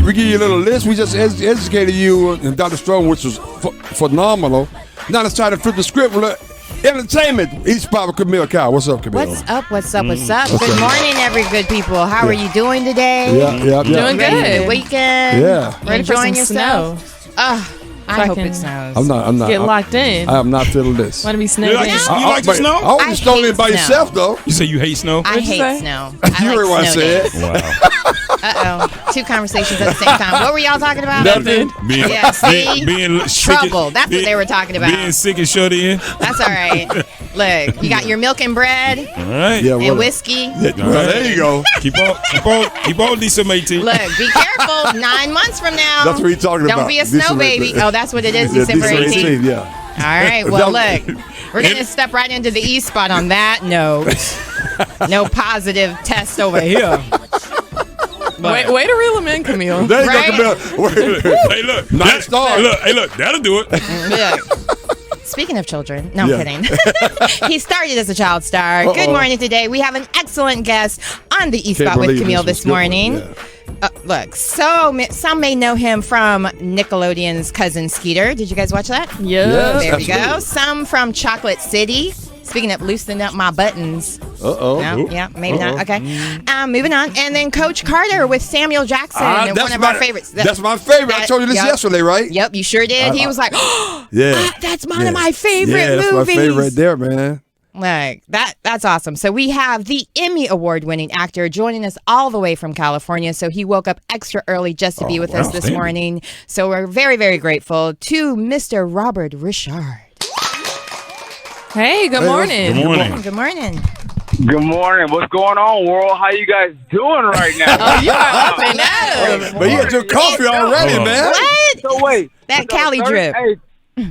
We give you a little list. We just educated you and Dr. Strong, which was phenomenal. Now let's try to flip the script. Entertainment. Each spot with Camille. Kyle, what's up, Camille? What's up? Good morning, every good people. How are you doing today? Yeah. Doing good. The weekend. Yeah. Ready for some snow? I hope it snows. I'm not. Get locked in. I am not feeling this. Want to be snowed You like the snow? I was just throwing it by yourself, though. You say you hate snow? I hate snow. You heard what I said. Wow. Two conversations at the same time. What were y'all talking about? Nothing. Being Trouble. That's what they were talking about. Being sick and shut in. That's all right. Look, you got your milk and bread All right. Yeah, and whiskey. Well, there you go. Keep on, Lisa Matey. Look, be careful. 9 months from now. That's what he's talking about. Don't be a snow December baby. 18th. Oh, that's what it is, December 18th. Yeah. All right. Well, look, we're going to step right into the E spot on that note. No positive test over here. Way to reel him in, Camille. There you Right? go, Camille. Hey, look. Nice start. Look, that'll do it. Look. Speaking of children, no, I'm Yeah. kidding. He started as a child star. Good morning today. We have an excellent guest on the E Spot with Camille this morning. Look, some may know him from Nickelodeon's cousin Skeeter. Did you guys watch that? Yeah. There we go. Some from Chocolate City. Speaking of loosening up my buttons. No, yeah, maybe not. Okay. Moving on. And then Coach Carter with Samuel Jackson, one of our favorites. That's my favorite. I told you this yesterday, right? Yep, you sure did. He was like, oh, yeah, that's one of my favorite movies. That's my favorite right there, man. Like that's awesome. So we have the Emmy award-winning actor joining us all the way from California. So he woke up extra early just to be with us this morning. So we're very, very grateful to Mr. Robert Ri'chard. Hey, good morning. Good morning. Good morning. Good morning. What's going on, world? How you guys doing right now? Oh, you are up and at 'em. But you had your coffee already, man. What? So wait, That Cali drip. Hey,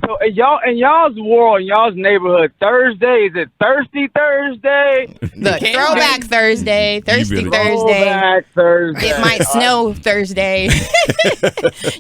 so in y'all's world, in y'all's neighborhood, Thursday, is it Thirsty Thursday? Look, Throwback Thursday, Thirsty Thursday. Throwback Thursday. It might snow Thursday.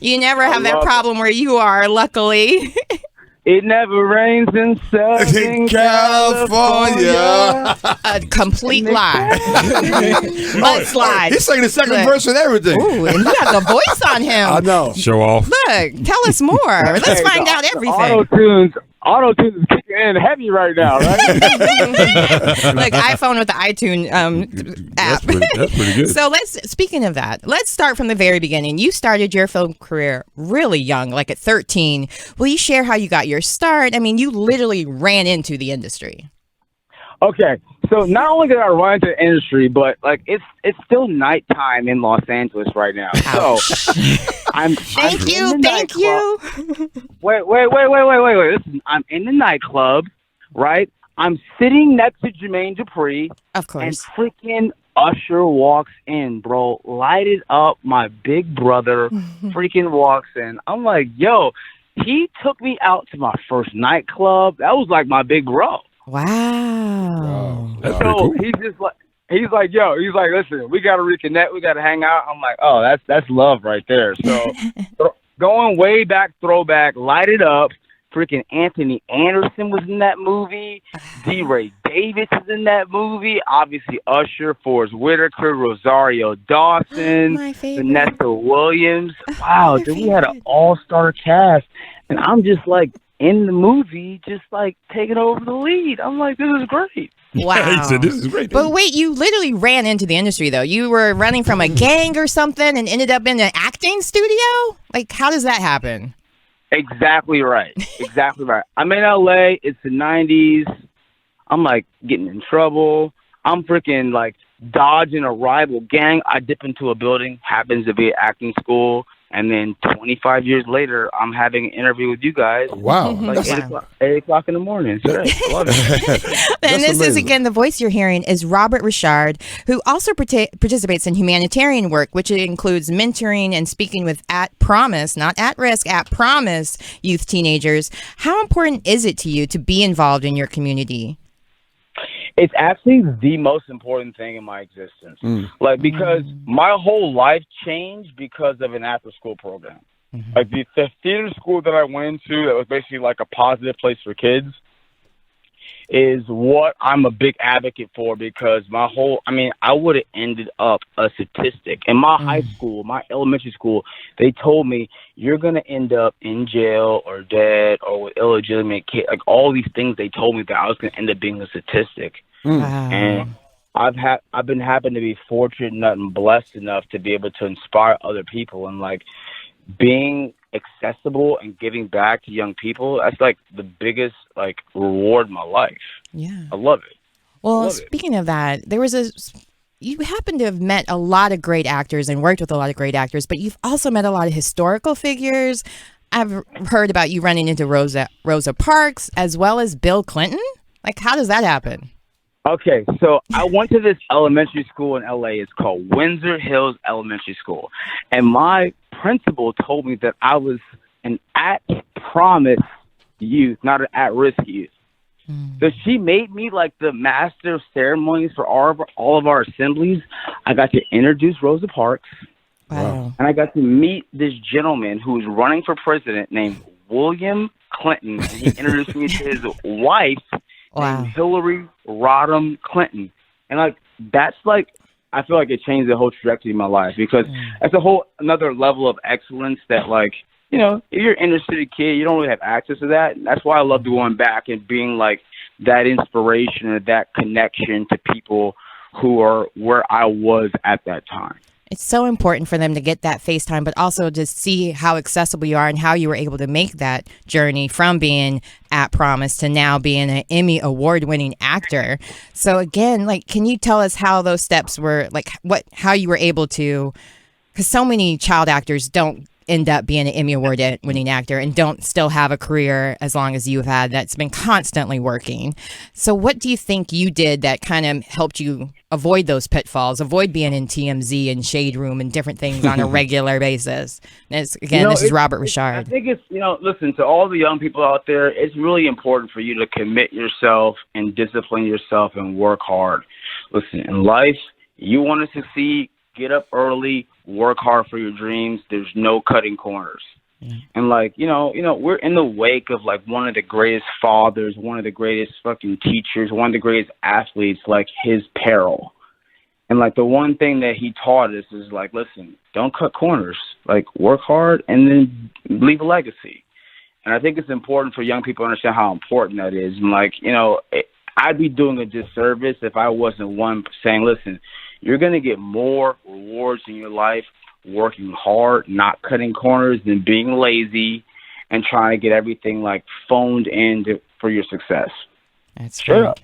You never have that problem where you are, luckily. It never rains in Southern California. A complete lie. Mudslide. He's singing the second verse and everything. Ooh, and he has a voice on him. I know. Show off. Look, tell us more. Let's find out everything. Auto-tune's kicking in heavy right now, right? Look, iPhone with the iTunes app. That's pretty good. So speaking of that, let's start from the very beginning. You started your film career really young, like at 13. Will you share how you got your start? I mean, you literally ran into the industry. Okay, so not only did I run into the industry, but like it's still nighttime in Los Angeles right now. So Thank you. Wait. Listen, I'm in the nightclub, right? I'm sitting next to Jermaine Dupri. Of course. And freaking Usher walks in, bro. Lighted up, my big brother freaking walks in. I'm like, yo, he took me out to my first nightclub. That was like my big bro. Wow. That's pretty cool. He's like, listen, we got to reconnect. We got to hang out. I'm like, oh, that's love right there. So going way back, throwback, Light It Up. Freaking Anthony Anderson was in that movie. D. Ray Davis is in that movie. Obviously, Usher, Forrest Whitaker, Rosario Dawson, Vanessa Williams. Wow, dude, we had an all-star cast. And I'm just like in the movie, just like taking over the lead. I'm like, this is great. Wow. He said, this is great. But wait, you literally ran into the industry, though. You were running from a gang or something and ended up in an acting studio? Like, how does that happen? Exactly right. I'm in LA. It's the 90s. I'm like getting in trouble. I'm freaking like dodging a rival gang. I dip into a building, happens to be an acting school. And then 25 years later, I'm having an interview with you guys. Wow. Like 8 o'clock in the morning. It's great. I love it. And this is, again, the voice you're hearing is Robert Ri'chard, who also participates in humanitarian work, which includes mentoring and speaking with At Promise, not At Risk, At Promise youth teenagers. How important is it to you to be involved in your community? It's actually the most important thing in my existence. Like, because my whole life changed because of an after-school program. Like, the theater school that I went into that was basically like a positive place for kids, is what I'm a big advocate for, because I would have ended up a statistic. In my high school, my elementary school, they told me you're going to end up in jail or dead or with illegitimate kids. Like all these things they told me that I was going to end up being a statistic. Wow. And I've been happen to be fortunate enough and blessed enough to be able to inspire other people, and like being accessible and giving back to young people. That's like the biggest like reward in my life. Yeah. I love it. Well, speaking of that, you happen to have met a lot of great actors and worked with a lot of great actors, but you've also met a lot of historical figures. I've heard about you running into Rosa Parks as well as Bill Clinton. Like, how does that happen? Okay, so I went to this elementary school in LA. It's called Windsor Hills Elementary School. And my principal told me that I was an at-promise youth, not an at-risk youth. So she made me like the master of ceremonies for all of our assemblies. I got to introduce Rosa Parks. Wow. And I got to meet this gentleman who was running for president named William Clinton. And he introduced me to his wife, named Hillary Rodham Clinton. And like that's like, I feel like it changed the whole trajectory of my life, because that's a whole another level of excellence that, like, you know, if you're an inner city kid, you don't really have access to that. And that's why I love going back and being like that inspiration or that connection to people who are where I was at that time. It's so important for them to get that FaceTime, but also to see how accessible you are and how you were able to make that journey from being at Promise to now being an Emmy award-winning actor. So again, like, can you tell us how those steps were, like how you were able to, because so many child actors don't end up being an Emmy award-winning actor and don't still have a career as long as you've had that's been constantly working. So what do you think you did that kind of helped you avoid those pitfalls, avoid being in TMZ and Shade Room and different things on a regular basis? This is Robert Ri'chard. I think it's, listen, to all the young people out there, it's really important for you to commit yourself and discipline yourself and work hard. Listen, in life, you want to succeed, get up early, work hard for your dreams. There's no cutting corners. And like, we're in the wake of like one of the greatest fathers, one of the greatest fucking teachers, one of the greatest athletes, like his peril. And like the one thing that he taught us is like, listen, don't cut corners, like work hard and then leave a legacy. And I think it's important for young people to understand how important that is. And like, I'd be doing a disservice if I wasn't one saying, listen, you're going to get more rewards in your life working hard, not cutting corners, than being lazy and trying to get everything like phoned in for your success. That's right.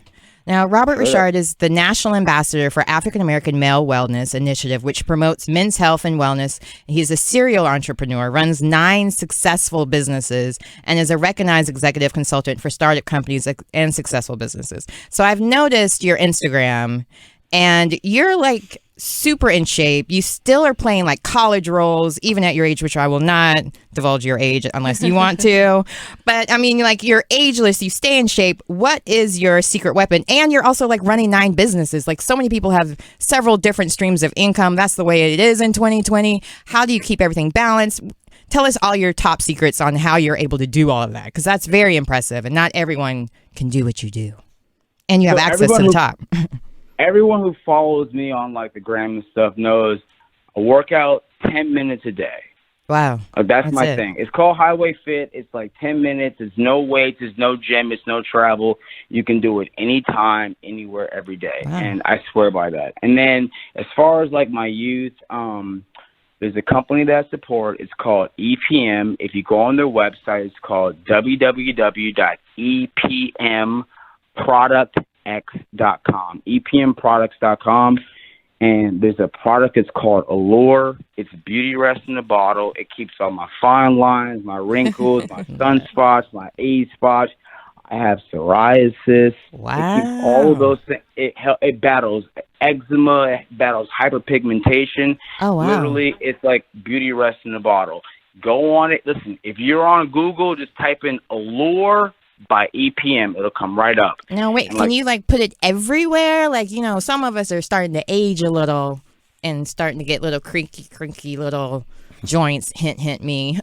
Now, Robert Ri'chard is the National Ambassador for African American Male Wellness Initiative, which promotes men's health and wellness. He's a serial entrepreneur, runs 9 successful businesses, and is a recognized executive consultant for startup companies and successful businesses. So I've noticed your Instagram, and you're like super in shape. You still are playing like college roles, even at your age, which I will not divulge your age unless you want to. But I mean, like, you're ageless, you stay in shape. What is your secret weapon? And you're also like running 9 businesses. Like, so many people have several different streams of income. That's the way it is in 2020. How do you keep everything balanced? Tell us all your top secrets on how you're able to do all of that, because that's very impressive, and not everyone can do what you do. And you have access to the top. Everyone who follows me on like the gram and stuff knows I work out 10 minutes a day. Wow. That's my thing. It's called Highway Fit. It's like 10 minutes. It's no weights. It's no gym. It's no travel. You can do it anytime, anywhere, every day. Wow. And I swear by that. And then as far as like my youth, there's a company that I support. It's called EPM. If you go on their website, it's called www.epmproductx.com, epmproducts.com. And there's a product, it's called Allure. It's beauty rest in a bottle. It keeps all my fine lines, my wrinkles, my sunspots, my age spots. I have psoriasis. Wow. It keeps all of those things. It battles eczema. It battles hyperpigmentation. Oh, wow. Literally, it's like beauty rest in a bottle. Go on it. Listen, if you're on Google, just type in Allure by EPM. It'll come right up. Now, wait, can you like put it everywhere? Like, some of us are starting to age a little and starting to get little crinkly little joints. Hint, hint me.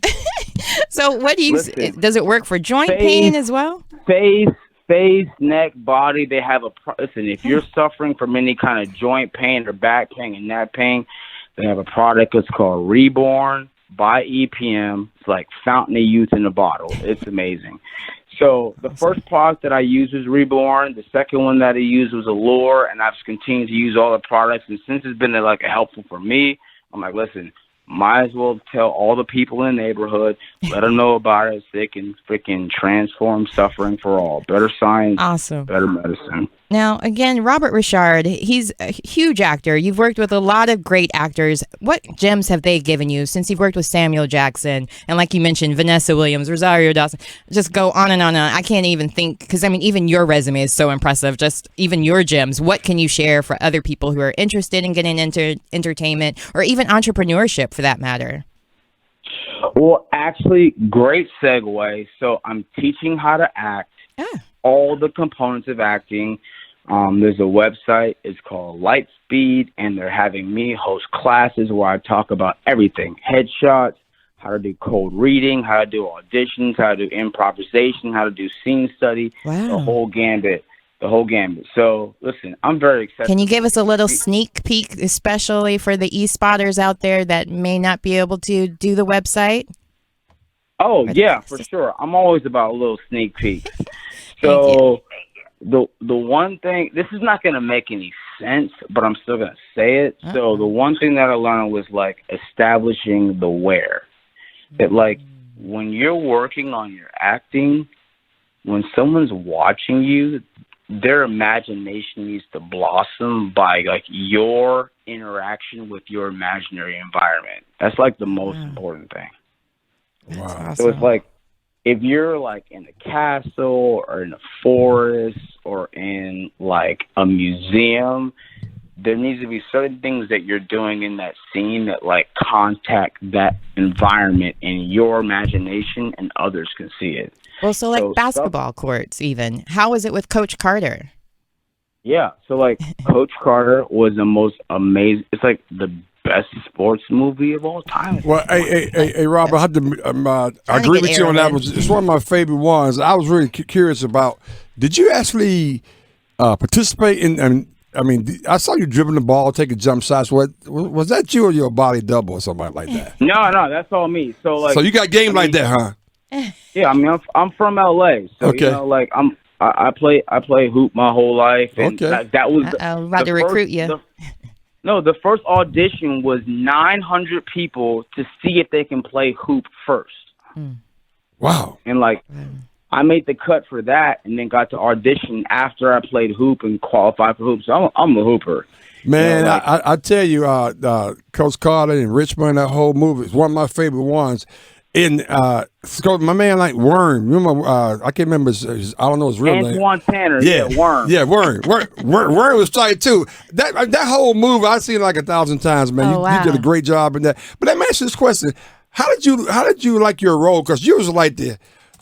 So what do you, does it work for joint pain as well? Face, face, neck, body. They have listen. If you're suffering from any kind of joint pain or back pain and neck pain, they have a product. It's called Reborn by EPM. It's like Fountain of Youth in a bottle. It's amazing. So the first product that I used was Reborn. The second one that I used was Allure, and I've continued to use all the products. And since it's been like helpful for me, I'm like, listen, might as well tell all the people in the neighborhood, let them know about it. So they can freaking transform suffering for all. Better science, Awesome. better medicine. Now, again, Robert Ri'chard, he's a huge actor. You've worked with a lot of great actors. What gems have they given you since you've worked with Samuel Jackson and, like you mentioned, Vanessa Williams, Rosario Dawson? Just go on and on and on. I can't even think, because, I mean, even your resume is so impressive. Just even your gems. What can you share for other people who are interested in getting into entertainment or even entrepreneurship, for that matter? Well, actually, great segue. So I'm teaching how to act, all the components of acting. There's a website. It's called Lightspeed, and they're having me host classes where I talk about everything: headshots, how to do cold reading, how to do auditions, how to do improvisation, how to do scene study, the whole gambit. So, listen, I'm very excited. Can you give us a little sneak peek, especially for the e-spotters out there that may not be able to do the website? Oh, yeah, for sure. I'm always about a little sneak peek. So the one thing, this is not going to make any sense, but I'm still going to say it. So the one thing that I learned was, like, establishing the where. That, like, when you're working on your acting, when someone's watching you, their imagination needs to blossom by, like, your interaction with your imaginary environment. That's, like, the most important thing. That's awesome. So it's like, if you're like in a castle or in a forest or in like a museum, there needs to be certain things that you're doing in that scene that like contact that environment in your imagination and others can see it. Well, so like basketball courts even. How is it with Coach Carter? Yeah, so like Coach Carter was the most amazing. It's like the best sports movie of all time. Well, hey, Robert, I have to, I agree with you on that. It's one of my favorite ones. I was really curious about. Did you actually participate in? I mean, I saw you dribbling the ball, taking jump shots. Was that you or your body double or something like that? No, that's all me. So like, so you got game like that, huh? Yeah, I mean, I'm from LA, so okay. You know, like I play hoop my whole life, and okay. that was about to recruit you. The first audition was 900 people to see if they can play hoop first. Wow. And, like, I made the cut for that and then got to audition after I played hoop and qualified for hoop. So I'm a hooper. Man, you know, like, I tell you, Coach Carter and Richmond, that whole movie is one of my favorite ones. And my man like Worm. Remember, I can't remember his I don't know his real name. Antoine Tanner. Yeah, Worm. Yeah, Worm. Worm was tight too. That whole movie I've seen it like 1,000 times, man. You did a great job in that. But let me ask you this question: How did you like your role? Because you was like the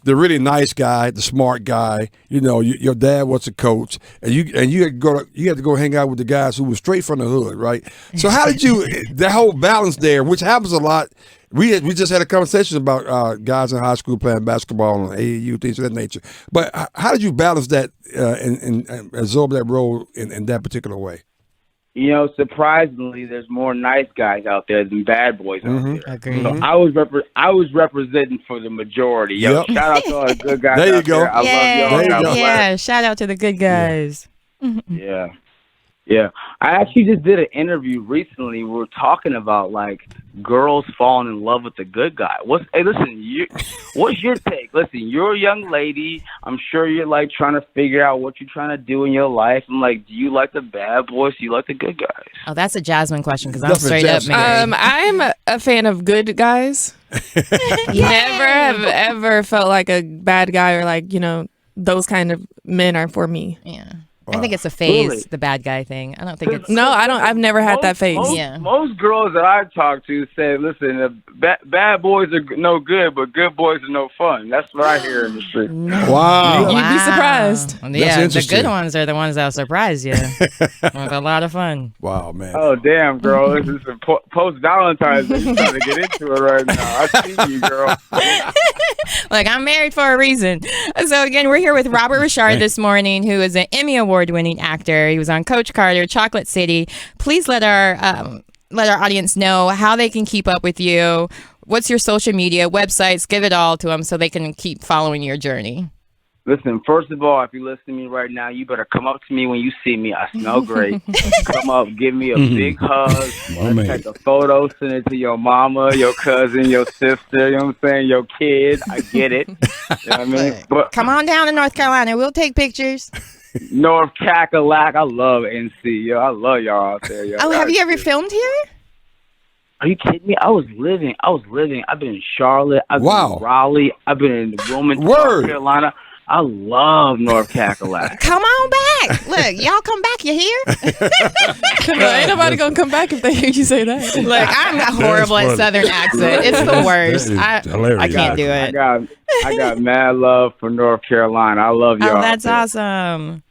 really nice guy, the smart guy. You know, your dad was a coach, and you had to go hang out with the guys who were straight from the hood, right? So how did you that whole balance there, which happens a lot. We just had a conversation about guys in high school playing basketball and AAU, things of that nature. But how did you balance that and absorb that role in that particular way? You know, surprisingly, there's more nice guys out there than bad boys out there. Agreed. So I was representing for the majority. Yo, Yep. shout out to all the good guys. There you out go. There. I love y'all. There you go. Yeah, shout out to the good guys. Yeah. I actually just did an interview recently. We were talking about like girls falling in love with the good guy. What's your take? Listen, you're a young lady. I'm sure you're like trying to figure out what you're trying to do in your life. I'm like, do you like the bad boys? Do you like the good guys? Oh, that's a Jasmine question because I'm straight up married. I'm a fan of good guys. Never have ever felt like a bad guy or like, you know, those kind of men are for me. Yeah. I think it's a phase, Really? the bad guy thing. I don't think it's. No, I don't. I've never had that phase. Most girls that I've talked to say, listen, bad boys are no good, but good boys are no fun. That's what I hear in the street. Wow. You'd be surprised. Yeah, the interesting. good ones are the ones that'll surprise you. With a lot of fun. Wow, man. Oh, damn, girl. This is a post-Valentine's Day. You're trying to get into it right now. I see you, girl. Look, I'm married for a reason. So again, we're here with Robert Ri'chard this morning, who is an Emmy Award-winning actor. He was on Coach Carter, Chocolate City. Please let our audience know how they can keep up with you. What's your social media, websites? Give it all to them so they can keep following your journey. Listen, first of all, if you listen to me right now, you better come up to me when you see me. I smell great. Come up, give me a big hug. Let's take a photo, send it to your mama, your cousin, your sister, you know what I'm saying, your kids. I get it. You know what I mean? But Come on down to North Carolina. We'll take pictures. North Cackalack, I love NC. Yo, I love y'all out there. Yo. Oh, have you ever filmed here? Are you kidding me? I've been in Charlotte. I've been in Raleigh. I've been in Wilmington, North Carolina. I love North Cackalack. Come on back. Look, y'all come back. You hear? Ain't nobody gonna come back if they hear you say that. Look, I'm horrible at Southern accent. It's the worst. I can't do it. I got mad love for North Carolina. I love y'all. Oh, that's awesome.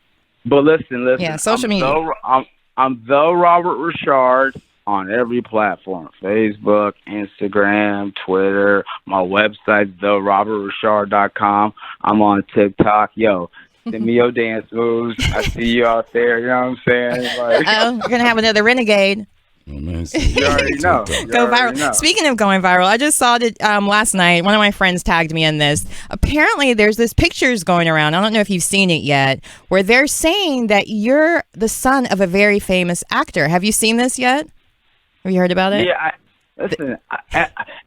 But listen. Yeah, social media. I'm the Robert Ri'chard on every platform: Facebook, Instagram, Twitter. My website, therobertrichard.com. I'm on TikTok. Yo, send me your dance moves. I see you out there. You know what I'm saying? Like, we're gonna have another renegade. you already know. Go viral. Speaking of going viral, I just saw it last night. One of my friends tagged me in this. Apparently, there's this pictures going around. I don't know if you've seen it yet, where they're saying that you're the son of a very famous actor. Have you seen this yet? Have you heard about it? Yeah, listen,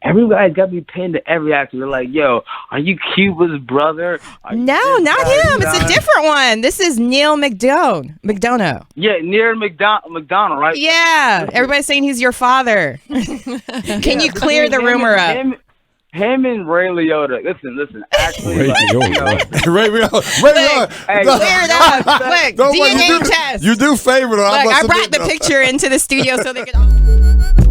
everybody's got to be pinned to every actor. They're like, yo, are you Cuba's brother? No, not him. It's a different one. This is Neil McDonough. Yeah, near McDonald, right? Yeah. Everybody's saying he's your father. Can you clear the rumor up? Him and Ray Liotta. Listen. Actually, Ray Liotta. Hey, clear it up. Look, DNA test. You do favor. Look, I brought the picture into the studio so they could.